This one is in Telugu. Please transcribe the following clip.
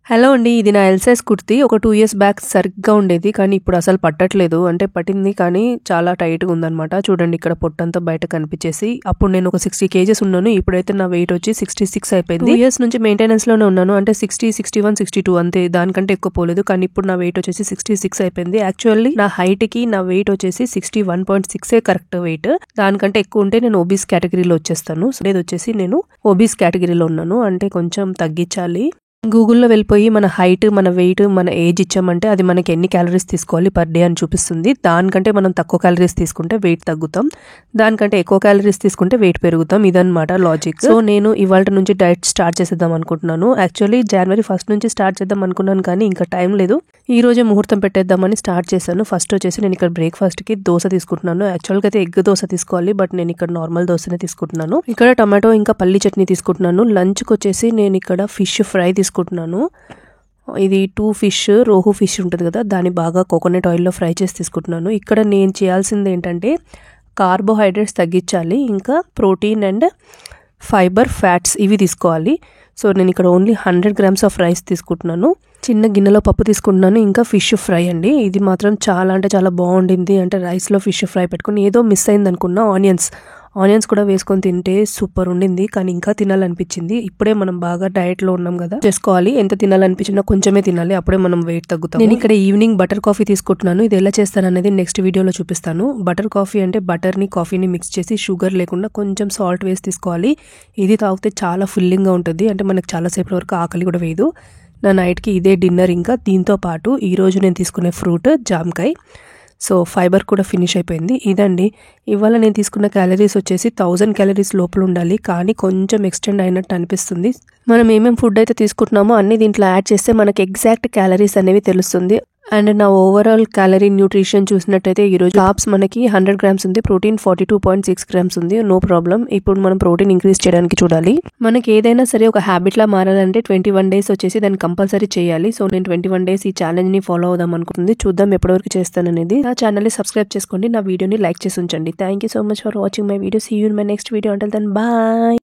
హలో అండి. ఇది నా ఎల్ సైజ్ కుర్తీ. ఒక 2 ఇయర్స్ బ్యాక్ సరిగ్గా ఉండేది. కానీ ఇప్పుడు అసలు పట్టట్లేదు. అంటే పట్టింది కానీ చాలా టైట్‌గా ఉందనమాట. చూడండి ఇక్కడ పొట్టంతా బయట కనిపించేసి. అప్పుడు నేను ఒక 60 కేజెస్ ఉన్నాను. ఇప్పుడైతే నా వెయిట్ వచ్చి 66 అయిపోయింది. 2 ఇయర్స్ నుంచి మెయింటెనెన్స్‌లోనే ఉన్నాను. అంటే 60, 61, 62 అంతే. దానికంటే ఎక్కువ పోలేదు. కానీ ఇప్పుడు నా వెయిట్ వచ్చేసి 66 అయిపోయింది. యాక్చువల్లీ నా హైట్‌కి నా వెయిట్ వచ్చేసి 61.6 కరెక్ట్ వెయిట్. దానికంటే ఎక్కువ ఉంటే నేను ఒబీస్ కేటగిరీలో వచ్చేస్తాను. సో ఇది వచ్చేసి నేను ఒబీస్ కేటగిరీలో ఉన్నాను. అంటే కొంచెం తగ్గించాలి. గూగుల్లో వెళ్ళిపోయి మన హైట్, మన వెయిట్, మన ఏజ్ ఇచ్చామంటే అది మనకి ఎన్ని క్యాలరీస్ తీసుకోవాలి పర్ డే అని చూపిస్తుంది. దానికంటే మనం తక్కువ క్యాలరీస్ తీసుకుంటే వెయిట్ తగ్గుతాం. దానికంటే ఎక్కువ క్యాలరీస్ తీసుకుంటే వెయిట్ పెరుగుతాం. ఇదన్నమాట లాజిక్. సో నేను ఇవాళ నుంచి డైట్ స్టార్ట్ చేసేద్దాం అనుకుంటున్నాను. యాక్చువల్లీ జనవరి 1 నుంచి స్టార్ట్ చేద్దాం అనుకున్నాను కానీ ఇంకా టైం లేదు. ఈ రోజే ముహూర్తం పెట్టేద్దామని స్టార్ట్ చేశాను. ఫస్ట్ వచ్చేసి నేను ఇక్కడ బ్రేక్ఫాస్ట్కి దోశ తీసుకుంటున్నాను. యాక్చువల్గా అయితే ఎగ్ దోశ తీసుకోవాలి, బట్ నేను ఇక్కడ నార్మల్ దోశనే తీసుకుంటున్నాను. ఇక్కడ టమాటో ఇంకా పల్లి చట్నీ తీసుకుంటున్నాను. లంచ్కి వచ్చేసి నేను ఇక్కడ ఫిష్ ఫ్రై తీసుకుంటున్నాను. ఇది 2 ఫిష్, రోహు ఫిష్ ఉంటుంది కదా, దాన్ని బాగా కోకోనట్ ఆయిల్లో ఫ్రై చేసి తీసుకుంటున్నాను. ఇక్కడ నేను చేయాల్సింది ఏంటంటే కార్బోహైడ్రేట్స్ తగ్గించాలి, ఇంకా ప్రోటీన్ అండ్ ఫైబర్, ఫ్యాట్స్ ఇవి తీసుకోవాలి. సో నేను ఇక్కడ ఓన్లీ 100 grams ఆఫ్ రైస్ తీసుకుంటున్నాను. చిన్న గిన్నెలో పప్పు తీసుకుంటున్నాను. ఇంకా ఫిష్ ఫ్రై అండి. ఇది మాత్రం చాలా అంటే చాలా బాగుండింది. అంటే రైస్లో ఫిష్ ఫ్రై పెట్టుకుని ఏదో మిస్ అయింది అనుకున్నా. ఆనియన్స్ కూడా వేసుకొని తింటే సూపర్ ఉండింది. కానీ ఇంకా తినాలనిపించింది. ఇప్పుడే మనం బాగా డయట్లో ఉన్నాం కదా, చేసుకోవాలి. ఎంత తినాలనిపించినా కొంచెమే తినాలి, అప్పుడే మనం వెయిట్ తగ్గుతాం. నేను ఇక్కడ ఈవినింగ్ బటర్ కాఫీ తీసుకుంటున్నాను. ఇది ఎలా చేస్తాను అనేది నెక్స్ట్ వీడియోలో చూపిస్తాను. బటర్ కాఫీ అంటే బటర్ని కాఫీని మిక్స్ చేసి షుగర్ లేకుండా కొంచెం సాల్ట్ వేసి తీసుకోవాలి. ఇది తాగితే చాలా ఫిల్లింగ్గా ఉంటుంది. అంటే మనకు చాలాసేపటి వరకు ఆకలి కూడా వేయదు. నా నైట్కి ఇదే డిన్నర్. ఇంకా దీంతో పాటు ఈరోజు నేను తీసుకునే ఫ్రూట్ జామకాయ. సో ఫైబర్ కూడా ఫినిష్ అయిపోయింది. ఇదండి ఇవాళ నేను తీసుకున్న క్యాలరీస్ వచ్చేసి 1000 క్యాలరీస్ లోపల ఉండాలి. కానీ కొంచెం ఎక్స్టెండ్ అయినట్టు అనిపిస్తుంది. మనం ఏమేమి ఫుడ్ అయితే తీసుకుంటున్నామో అన్ని దీంట్లో యాడ్ చేస్తే మనకి ఎగ్జాక్ట్ క్యాలరీస్ అనేవి తెలుస్తుంది. అండ్ నా ఓవరాల్ క్యాలరీ న్యూట్రిషన్ చూసినట్టయితే ఈరోజు కార్బ్స్ మనకి 100 grams ఉంది, ప్రోటీన్ 42.6 grams ఉంది. No problem. ఇప్పుడు మనం ప్రోటీన్ ఇంక్రీజ్ చేయడానికి చూడాలి. మనకి ఏదైనా సరే ఒక హ్యాబిట్ లా మారాలంటే 21 days వచ్చేసి దాన్ని కంపల్సరీ చేయాలి. సో నేను 21 days ఈ ఛాలెంజ్ ని ఫాలో అవుదాం అనుకుంటుంది. చూద్దాం ఎప్పటివరకు చేస్తాననేది. నా ఛానల్ ని సబ్స్క్రైబ్ చేసుకోండి, నా వీడియోని లైక్ చేసి ఉంచండి. Thank you so much for watching my video. See you in my next video. Until then bye.